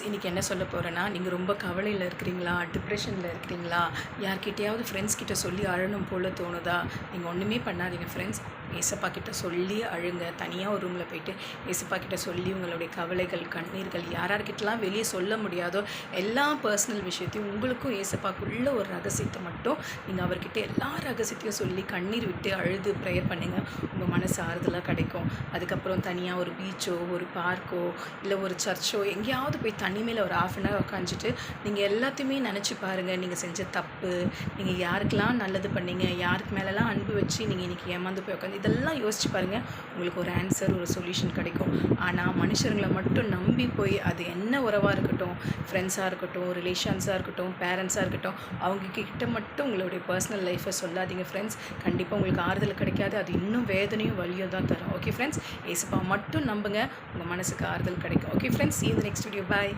இன்றைக்கி என்ன சொல்ல போகிறேன்னா, நீங்கள் ரொம்ப கவலையில் இருக்கிறீங்களா, டிப்ரெஷனில் இருக்கிறீங்களா, யார்கிட்டயாவது ஃப்ரெண்ட்ஸ் கிட்ட சொல்லி அழணும் போல் தோணுதா? நீங்கள் ஒன்றுமே பண்ணாதீங்க ஃப்ரெண்ட்ஸ். ஏசப்பா கிட்ட சொல்லி அழுங்க. தனியாக ஒரு ரூமில் போயிட்டு ஏசப்பா கிட்ட சொல்லி உங்களுடைய கவலைகள், கண்ணீர்கள் யார்கிட்டலாம் வெளியே சொல்ல முடியாதோ எல்லா பர்சனல் விஷயத்தையும் உங்களுக்கும் ஏசப்பாக்குள்ள ஒரு ரகசியத்தை மட்டும் நீங்கள் அவர்கிட்ட எல்லா ரகசியத்தையும் சொல்லி கண்ணீர் விட்டு அழுது ப்ரேயர் பண்ணுங்கள். உங்கள் மனசு ஆறுதலாக கிடைக்கும். அதுக்கப்புறம் தனியாக ஒரு பீச்சோ, ஒரு பார்க்கோ, இல்லை ஒரு சர்ச்சோ எங்கேயாவது போய் தனிமையில் ஒரு ½ அன் ஹவர் உட்காந்துட்டு நீங்கள் எல்லாத்தையுமே நினச்சி பாருங்கள். நீங்கள் செஞ்ச தப்பு, நீங்கள் யாருக்கெல்லாம் நல்லது பண்ணீங்க, யாருக்கு மேலெலாம் அன்பு வச்சு நீங்கள் இன்றைக்கி ஏமாந்து போய் உட்காந்து இதெல்லாம் யோசிச்சு பாருங்கள். உங்களுக்கு ஒரு ஆன்சர், ஒரு சொல்யூஷன் கிடைக்கும். ஆனால் மனுஷர்களை மட்டும் நம்பி போய் அது என்ன உறவாக இருக்கட்டும், ஃப்ரெண்ட்ஸாக இருக்கட்டும், ரிலேஷன்ஸாக இருக்கட்டும், பேரண்ட்ஸாக இருக்கட்டும், அவங்கக்கிட்ட மட்டும் உங்களுடைய பர்சனல் லைஃப்பை சொல்லாதீங்க ஃப்ரெண்ட்ஸ். கண்டிப்பாக உங்களுக்கு ஆறுதல் கிடைக்காது. அது இன்னும் வேதனையும் வலியும் தான் தரும். ஓகே ஃப்ரெண்ட்ஸ், ஏசப்பா மட்டும் நம்புங்க, உங்கள் மனசுக்கு ஆறுதல் கிடைக்கும். Okay friends, see you in the next video. Bye.